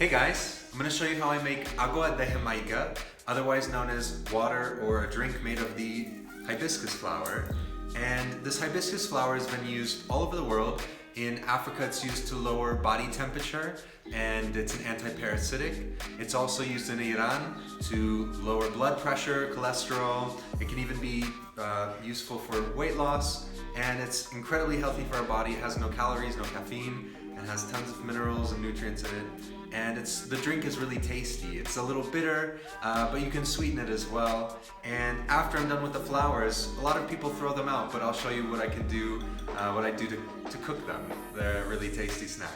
Hey guys, I'm going to show you how I make Agua De Jamaica, otherwise known as water or a drink made of the hibiscus flower. And this hibiscus flower has been used all over the world. In Africa it's used to lower body temperature and it's an anti-parasitic. It's also used in Iran to lower blood pressure, cholesterol. It can even be useful for weight loss, and it's incredibly healthy for our body. It has no calories, no caffeine, and has tons of minerals and nutrients in it. And the drink is really tasty. It's a little bitter, but you can sweeten it as well. And after I'm done with the flowers, a lot of people throw them out, but I'll show you what I can do, what I do to cook them. They're a really tasty snack.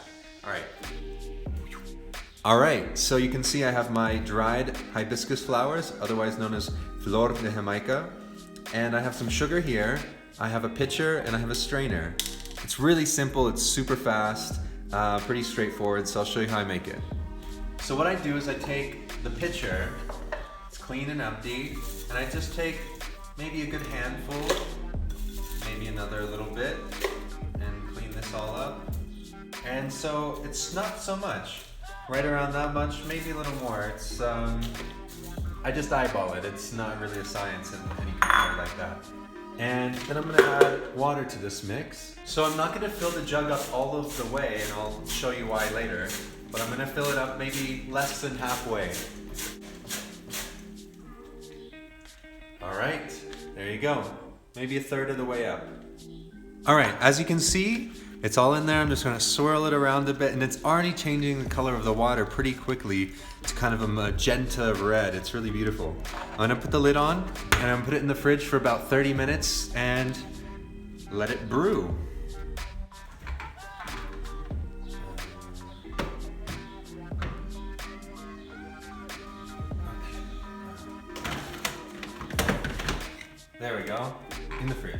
All right, so you can see I have my dried hibiscus flowers, otherwise known as Flor De Jamaica. And I have some sugar here, I have a pitcher, and I have a strainer. It's really simple, it's super fast. Pretty straightforward, so I'll show you how I make it. So what I do is I take the pitcher, it's clean and empty, and I just take maybe a good handful, maybe another little bit, and clean this all up. And so it's not so much, right around that much, maybe a little more. It's I just eyeball it, it's not really a science in any kind like that. And then I'm going to add water to this mix. So I'm not going to fill the jug up all of the way, and I'll show you why later, but I'm going to fill it up maybe less than halfway. All right, there you go. Maybe a third of the way up. All right, as you can see, it's all in there. I'm just going to swirl it around a bit, and it's already changing the color of the water pretty quickly to kind of a magenta red. It's really beautiful. I'm going to put the lid on, and I'm going to put it in the fridge for about 30 minutes and let it brew. There we go, in the fridge.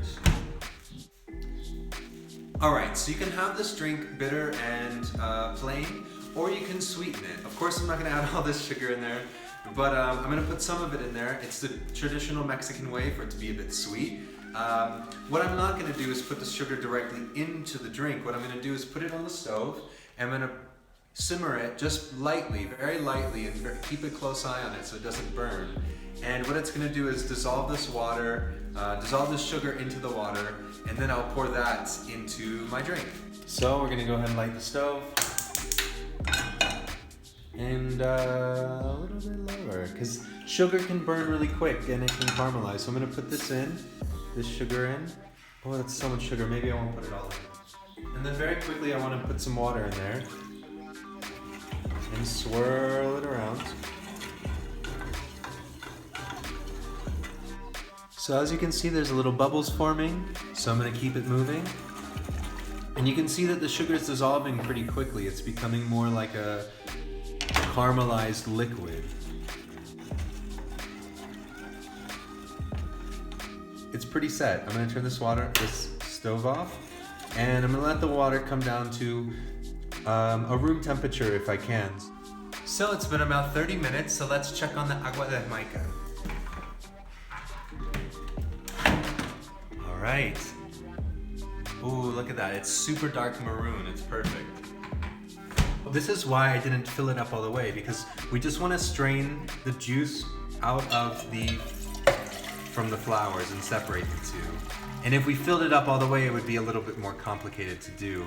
Alright, so you can have this drink bitter and plain, or you can sweeten it. Of course I'm not going to add all this sugar in there, but I'm going to put some of it in there. It's the traditional Mexican way for it to be a bit sweet. What I'm not going to do is put the sugar directly into the drink. What I'm going to do is put it on the stove, and I'm going to simmer it just lightly, very lightly, and keep a close eye on it so it doesn't burn. And what it's going to do is dissolve this water, dissolve this sugar into the water, and then I'll pour that into my drink. So we're going to go ahead and light the stove. And a little bit lower, because sugar can burn really quick and it can caramelize. So I'm going to put this sugar in. Oh, that's so much sugar, maybe I won't put it all in. And then very quickly I want to put some water in there. And swirl it around. So as you can see, there's a little bubbles forming, so I'm going to keep it moving. And you can see that the sugar is dissolving pretty quickly. It's becoming more like a caramelized liquid. It's pretty set. I'm going to turn this stove off, and I'm going to let the water come down to a room temperature if I can. So it's been about 30 minutes, so let's check on the Agua De Jamaica. Right. Ooh, look at that. It's super dark maroon. It's perfect. This is why I didn't fill it up all the way, because we just want to strain the juice out of from the flowers and separate the two. And if we filled it up all the way, it would be a little bit more complicated to do.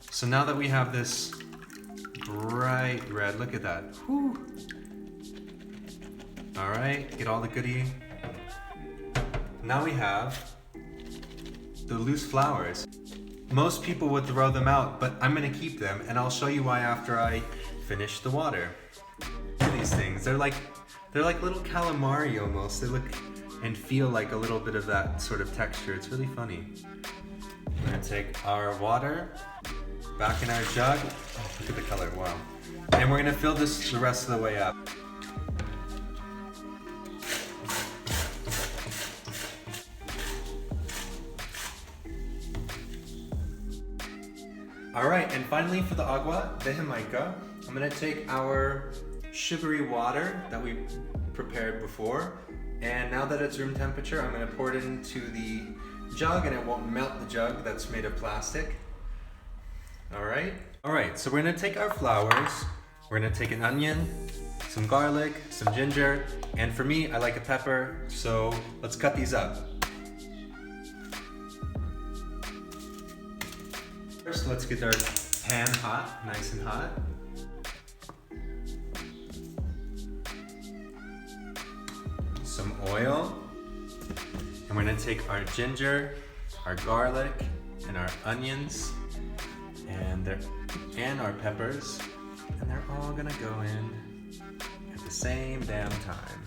So now that we have this bright red, look at that. Whew. All right, get all the goodie. Now we have the loose flowers. Most people would throw them out, but I'm gonna keep them, and I'll show you why after I finish the water. Look at these things. They're like little calamari almost. They look and feel like a little bit of that sort of texture. It's really funny. We're gonna take our water back in our jug. Oh, look at the color, wow. And we're gonna fill this the rest of the way up. All right, and finally for the Agua De Jamaica, I'm gonna take our sugary water that we prepared before, and now that it's room temperature, I'm gonna pour it into the jug, and it won't melt the jug that's made of plastic. Alright, so we're gonna take our flowers, we're gonna take an onion, some garlic, some ginger, and for me, I like a pepper, so let's cut these up. First, let's get our pan hot, nice and hot. Some oil, and we're gonna take our ginger, our garlic, and our onions, and our peppers, and they're all gonna go in at the same damn time.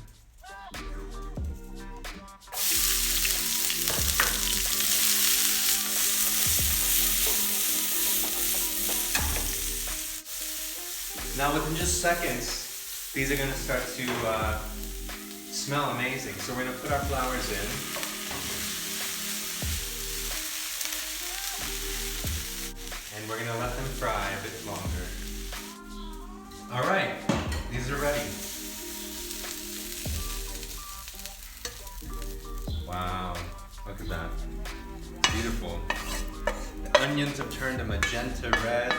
Now within just seconds, these are gonna start to smell amazing. So we're gonna put our flowers in. And we're gonna let them fry a bit longer. All right, these are ready. Wow, look at that. Beautiful. The onions have turned a magenta red.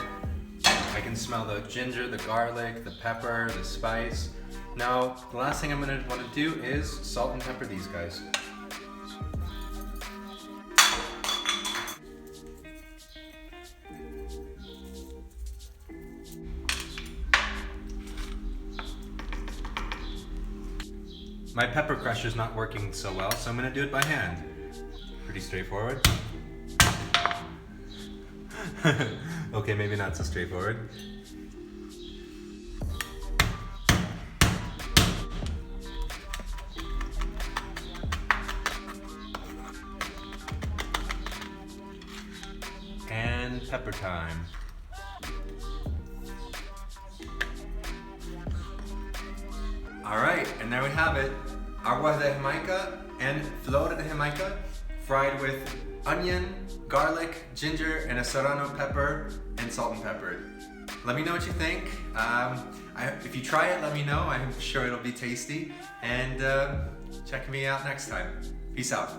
I can smell the ginger, the garlic, the pepper, the spice. Now, the last thing I'm gonna wanna do is salt and pepper these guys. My pepper crusher's not working so well, so I'm gonna do it by hand. Pretty straightforward. Okay, maybe not so straightforward. And pepper time. Alright, and there we have it. Agua De Jamaica and Flor De Jamaica, fried with onion, garlic, ginger, and a serrano pepper, and salt and pepper. Let me know what you think. If you try it, let me know. I'm sure it'll be tasty. And check me out next time. Peace out.